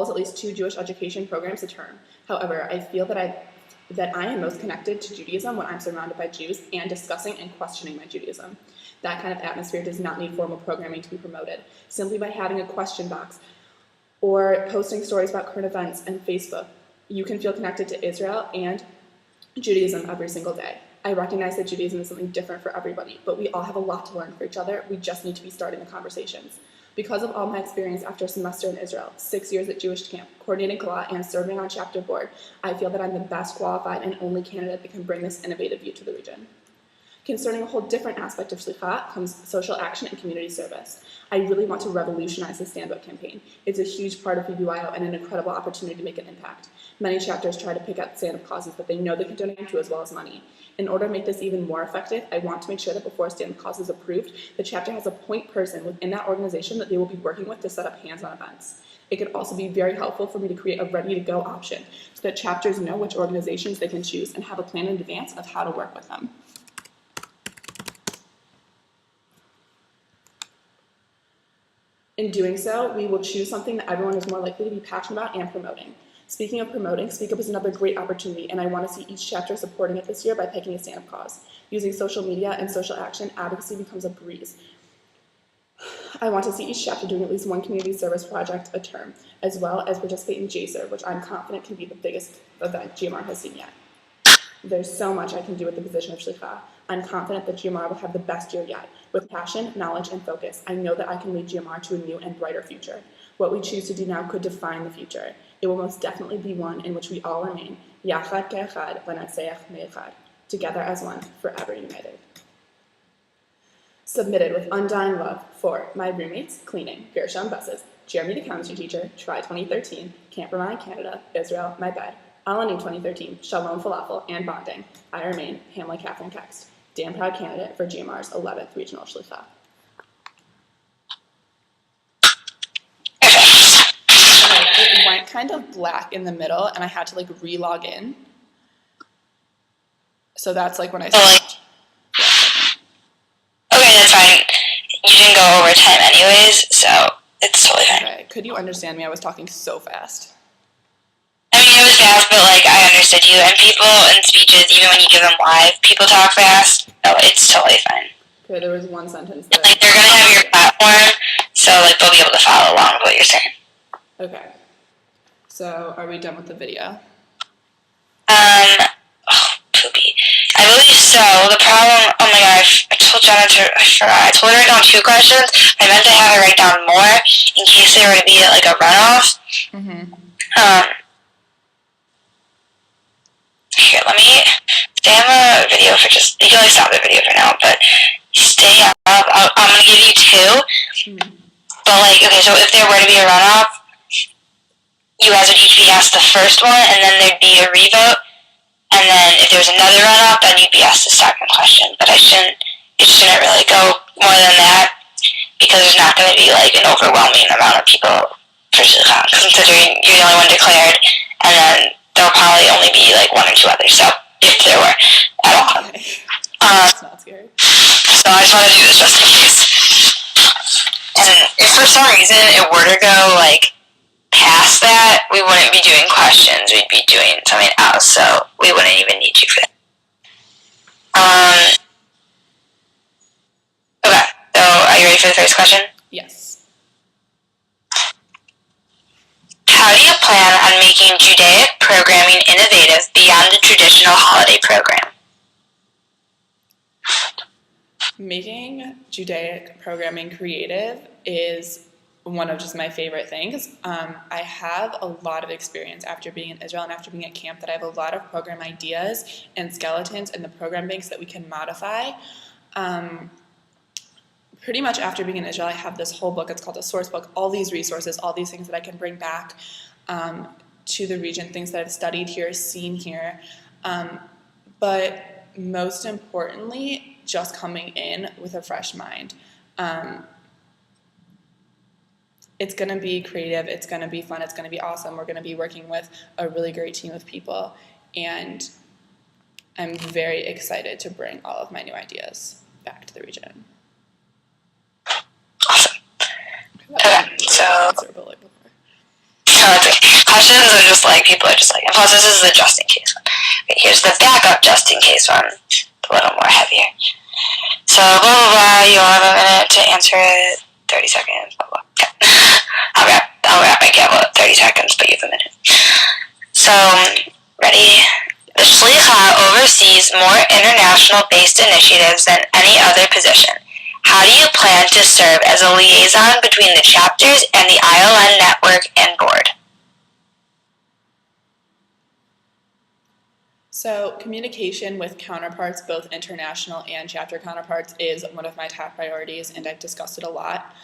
at least 2 Jewish education programs a term. However, I feel that I am most connected to Judaism when I'm surrounded by Jews and discussing and questioning my Judaism. That kind of atmosphere does not need formal programming to be promoted. Simply by having a question box or posting stories about current events on Facebook, you can feel connected to Israel and Judaism every single day. I recognize that Judaism is something different for everybody, but we all have a lot to learn for each other. We just need to be starting the conversations. Because of all my experience after a semester in Israel, 6 years at Jewish camp, coordinating Galah, and serving on chapter board, I feel that I'm the best qualified and only candidate that can bring this innovative view to the region. Concerning a whole different aspect of Shlichut comes social action and community service. I really want to revolutionize the Stand Up campaign. It's a huge part of BBYO and an incredible opportunity to make an impact. Many chapters try to pick out stand-up causes that they know they can donate to as well as money. In order to make this even more effective, I want to make sure that before a stand-up cause is approved, the chapter has a point person within that organization that they will be working with to set up hands-on events. It could also be very helpful for me to create a ready-to-go option so that chapters know which organizations they can choose and have a plan in advance of how to work with them. In doing so, we will choose something that everyone is more likely to be passionate about and promoting. Speaking of promoting, Speak Up is another great opportunity, and I want to see each chapter supporting it this year by picking a stand-up cause. Using social media and social action, advocacy becomes a breeze. I want to see each chapter doing at least one community service project a term, as well as participate in JSER, which I'm confident can be the biggest event GMR has seen yet. There's so much I can do with the position of Shlichah. I'm confident that GMR will have the best year yet. With passion, knowledge, and focus, I know that I can lead GMR to a new and brighter future. What we choose to do now could define the future. It will most definitely be one in which we all remain, Yachad Ke'echad, V'natzeach Me'echad, together as one, forever united. Submitted with undying love for my roommates, cleaning, Gershon buses, Jeremy the chemistry teacher, Try 2013, Camp Ramai, Canada, Israel, my bed, Alanim 2013, Shalom Falafel, and bonding. I remain Pamela Catherine Kext, damn proud candidate for GMR's 11th Regional Shlichah. It went kind of black in the middle, and I had to re-log in. So that's when I stopped. Okay, that's fine. You didn't go over time anyways, so it's totally fine. Okay. Could you understand me? I was talking so fast. I mean, it was fast, but I understood you. And people in speeches, even when you give them live, people talk fast. So it's totally fine. Okay, there was one sentence that they're gonna have your platform, so they'll be able to follow along with what you're saying. Okay. So are we done with the video? Poopy. I believe so. The problem, oh my gosh, I told Jenna I forgot. I told her to write down 2 questions. I meant to have her write down more in case they were to be a runoff. Here, let me stay on the video for you can stop the video for now, but stay up. I'm gonna give you 2. But okay, so if there were to be a runoff, you guys would each be asked the first one, and then there'd be a revote. And then if there's another runoff, then you'd be asked the second question. But it shouldn't really go more than that, because there's not going to be an overwhelming amount of people for Shlichah, considering you're the only one declared, and then there'll probably only be 1 or 2 others. So if there were at all. That's not scary. So I just want to do this just in case. And if for some reason it were to go past that, we wouldn't be doing questions. We'd be doing something else, so we wouldn't even need you for that. Okay, so are you ready for the first question? Yes. How do you plan on making Judaic programming innovative beyond the traditional holiday program? Making Judaic programming creative is one of just my favorite things. I have a lot of experience after being in Israel and after being at camp that I have a lot of program ideas and skeletons in the program banks that we can modify. Pretty much after being in Israel, I have this whole book. It's called a source book. All these resources, all these things that I can bring back to the region, things that I've studied here, seen here. But most importantly, just coming in with a fresh mind. It's going to be creative, it's going to be fun, it's going to be awesome. We're going to be working with a really great team of people, and I'm very excited to bring all of my new ideas back to the region. Awesome. Okay, so... questions are just like, people are just like, and plus this is the just in case one. Okay, here's the backup just in case one, a little more heavier. So, blah, blah, blah, you'll have a minute to answer it, 30 seconds, blah, blah. Okay. I'll wrap my camera at 30 seconds, but you have a minute. So, ready? The Shlicha oversees more international-based initiatives than any other position. How do you plan to serve as a liaison between the chapters and the ILN network and board? So communication with counterparts, both international and chapter counterparts, is one of my top priorities, and I've discussed it a lot.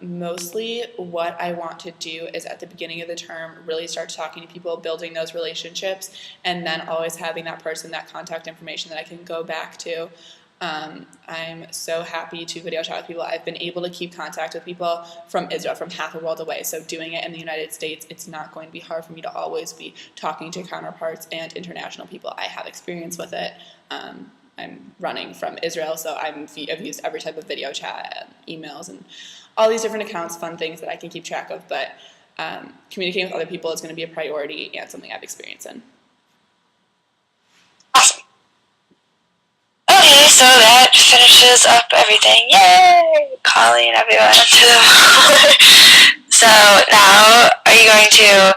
Mostly what I want to do is at the beginning of the term really start talking to people, building those relationships, and then always having that person, that contact information that I can go back to. I'm so happy to video chat with people. I've been able to keep contact with people from Israel, from half a world away. So doing it in the United States, it's not going to be hard for me to always be talking to counterparts and international people. I have experience with it. I'm running from Israel, so I've used every type of video chat, emails, and all these different accounts, fun things that I can keep track of. But communicating with other people is going to be a priority and something I've experienced in. Awesome. Okay, so that finishes up everything. Yay! Calling everyone to the So now, are you going to...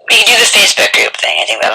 We can do the Facebook group thing. I think that